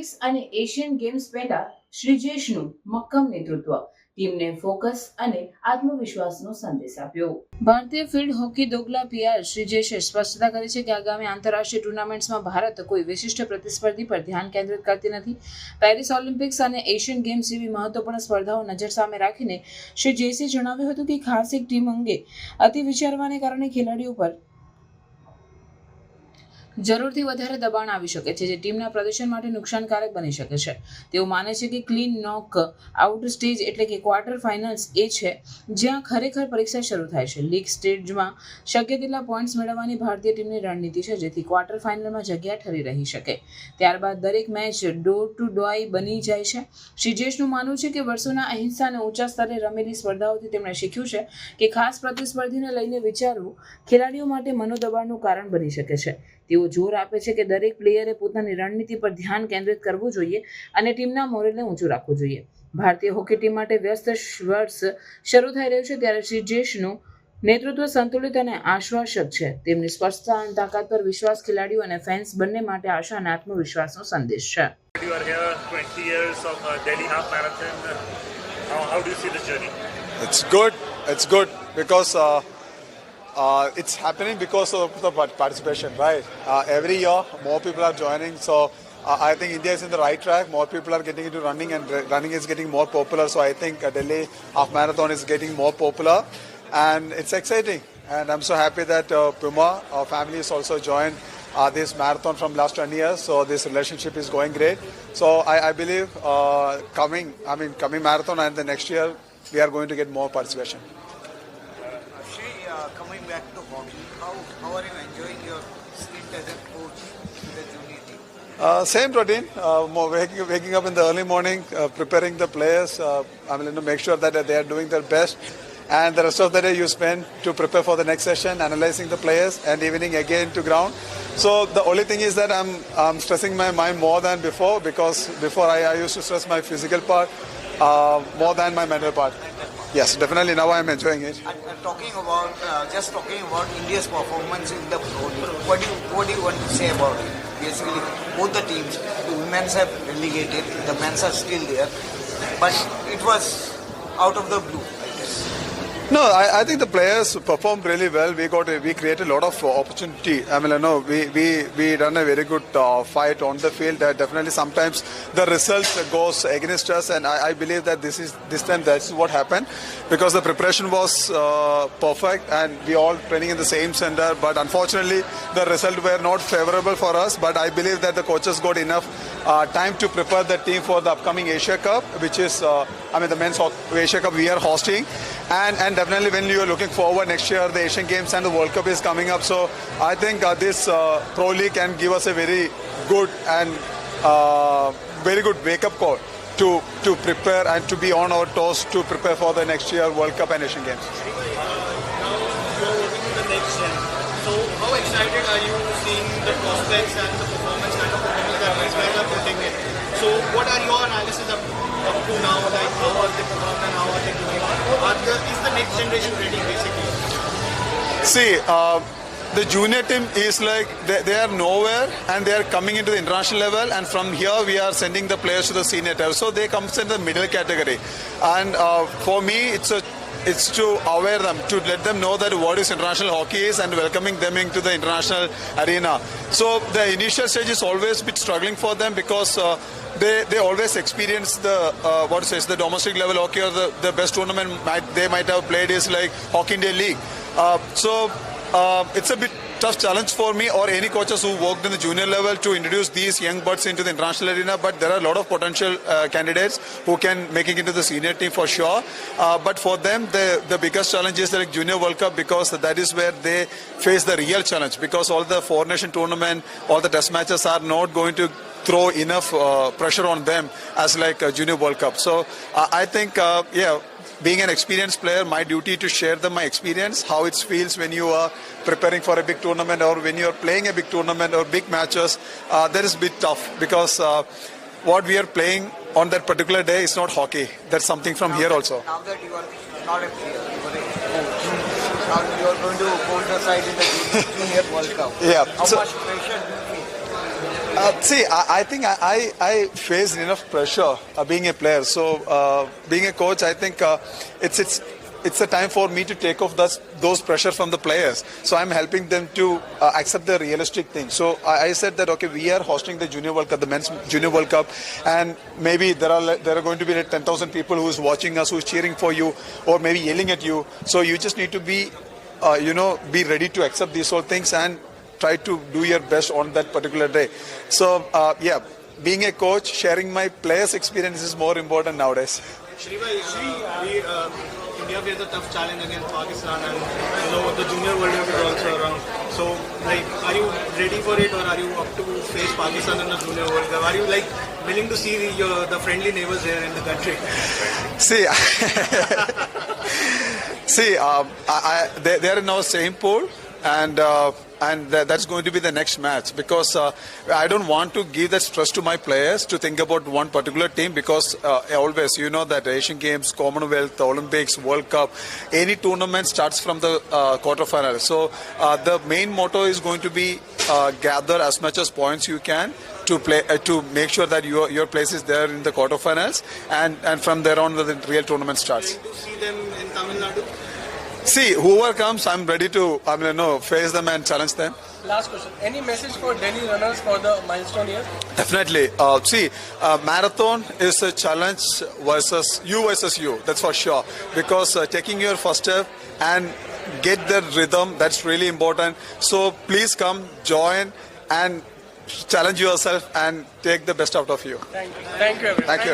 Olympics અને Asian games પહેલા શ્રીજેશનું મક્કમ નેતૃત્વ ટીમને ફોકસ અને આત્મવિશ્વાસનો સંદેશ આપ્યો. ભારતીય ફિલ્ડ હોકી દોગલા પીઆર શ્રીજેશે સ્પષ્ટતા કરી છે કે આગામી આંતરરાષ્ટ્રીય ટુર્નામેન્ટ્સમાં ભારત કોઈ વિશિષ્ટ પ્રતિસ્પર્ધી પર ધ્યાન કેન્દ્રિત કરતી નથી. પેરિસ ઓલિમ્પિક્સ અને એશિયન ગેમ્સ જેવી મહત્વપૂર્ણ સ્પર્ધાઓ નજર સામે રાખીને શ્રી જેસે જણાવ્યું હતું કે ખાસ એક ટીમ અંગે અતિ વિચારવાને કારણે ખેલાડીઓ પર જરૂરથી વધારે દબાણ આવી શકે છે, જે ટીમના પ્રદર્શન માટે નુકસાનકારક બની શકે છે. તેઓ માને છે કે ક્લીન નોક આઉટ સ્ટેજ એટલે કે ક્વાર્ટર ફાઇનલ્સ એ છે જ્યાં ખરેખર પરીક્ષા શરૂ થાય છે. લીગ સ્ટેજમાં શક્ય તેટલા પોઈન્ટ્સ મેળવવાની ભારતીય ટીમની રણનીતિ છે, જેથી ક્વાર્ટર ફાઇનલમાં જગ્યા ઠરી રહી શકે. ત્યારબાદ દરેક મેચ ડોર ટુ ડોય બની જાય છે. શ્રીજેશનું માનવું છે કે વર્ષોના અહિંસા અને ઊંચા સ્તરે રમેલી સ્પર્ધાઓથી તેમણે શીખ્યું છે કે ખાસ પ્રતિસ્પર્ધીને લઈને વિચારવું ખેલાડીઓ માટે મનોદબાણનું કારણ બની શકે છે. તેઓ જોર આપે છે કે દરેક પ્લેયરે પોતાની રણનીતિ પર ધ્યાન કેન્દ્રિત કરવું જોઈએ અને ટીમના મોરલને ઊંચું રાખવું જોઈએ. ભારતીય હોકી ટીમ માટે વ્યસ્ત વર્ષ શરૂ થઈ રહ્યું છે, ત્યારે શ્રીજેશનું નેતૃત્વ સંતુલિત અને આશ્વાસક છે. તેમની સ્પષ્ટતા અને તાકાત પર વિશ્વાસ ખેલાડીઓ અને ફેન્સ બંને માટે આશા અને આત્મવિશ્વાસનો સંદેશ છે. You are here 20 years of Delhi half marathon. How do you see the journey? It's good because it's happening because of the participation, right? Every year, more people are joining. So I think India is in the right track. More people are getting into running, and running is getting more popular. So I think Delhi half marathon is getting more popular, and it's exciting. And I'm so happy that Puma, our family, has also joined this marathon from last 10 years. So this relationship is going great. So I believe coming marathon and the next year we are going to get more participation. Coming back to hockey, how are you enjoying your stint as a coach in the junior team? Same routine, waking up in the early morning, preparing the players, make sure that they are doing their best, and the rest of the day you spend to prepare for the next session, analyzing the players, and evening again to ground. So the only thing is that I'm stressing my mind more than before, because before I used to stress my physical part more than my mental part. Yes, definitely now I'm enjoying it. Talking about India's performance in the Pro League, what do you want to say about it? Basically, both the teams, the women's have relegated, the men's are still there, but it was out of the blue, I guess. No, I think the players performed really well. We created a lot of opportunity. We done a very good fight on the field. Definitely, sometimes the result goes against us, and I believe that this time that's what happened, because the preparation was perfect, and we all training in the same center. But unfortunately, the result were not favorable for us. But I believe that the coaches got enough time to prepare the team for the upcoming Asia Cup, which is the men's Asia Cup we are hosting, and definitely when you are looking forward next year, the Asian Games and the World Cup is coming up. So I think this Pro League can give us a very good wake-up call to prepare and to be on our toes to prepare for the next year World Cup and Asian Games. Now you're working with the next gen. So how excited are you seeing the prospects and the performance kind of performance that these guys are putting in? So what are your analysis up to now? Like how are they performing and how are they doing? Is the next generation ready basically? See, the junior team is like they are nowhere, and they are coming into the international level, and from here we are sending the players to the senior level. So they come in the middle category, and for me it's to aware them, to let them know that what is international hockey is, and welcoming them into the international arena. So the initial stage is always a bit struggling for them, because they always experience the domestic level hockey, or the best tournament they might have played is like Hockey India League. So it's a bit tough challenge for me or any coaches who worked in the junior level to introduce these young buds into the international arena. But there are a lot of potential candidates who can make it into the senior team for sure. But for them, the biggest challenge is the Junior World Cup, because that is where they face the real challenge. Because all the four nation tournament, all the test matches are not going to throw enough pressure on them as like a Junior World Cup. So I think, being an experienced player, my duty to share them my experience, how it feels when you are preparing for a big tournament, or when you are playing a big tournament or big matches. That is a bit tough, because what we are playing on that particular day is not hockey. That's something from here also. Now that you are not a player, you are a coach. Now you are going to hold the side in the Junior World Cup. Yeah. How much pressure do you feel? See, I think I faced enough pressure being a player. So being a coach, I think it's a time for me to take off those pressure from the players. So I'm helping them to accept the realistic thing. So I said that okay, we are hosting the Junior World Cup, the Men's Junior World Cup, and maybe there are going to be like 10,000 people who's watching us, who's cheering for you, or maybe yelling at you. So you just need to be, be ready to accept these whole things and try to do your best on that particular day. So being a coach, sharing my players' experience is more important nowadays. India faced a tough challenge against Pakistan, and the Junior World Cup is also around. So, are you ready for it, or are you up to face Pakistan in the Junior World Cup? Are you willing to see the friendly neighbors here in the country? See, they're in our same pool, and that's going to be the next match, because I don't want to give that stress to my players to think about one particular team, because always, that Asian Games, Commonwealth, Olympics, World Cup, any tournament starts from the quarterfinals. So the main motto is going to be gather as much as points you can to play to make sure that your place is there in the quarterfinals, and from there on the real tournament starts. To see them in Tamil Nadu? See, whoever comes, I'm ready to face them and challenge them. Last question. Any message for Delhi runners for the milestone year? Definitely. Marathon is a challenge versus you. That's for sure. Because taking your first step and get the rhythm, that's really important. So please come, join, and challenge yourself and take the best out of you. Thank you. Thank you, everyone. Thank you.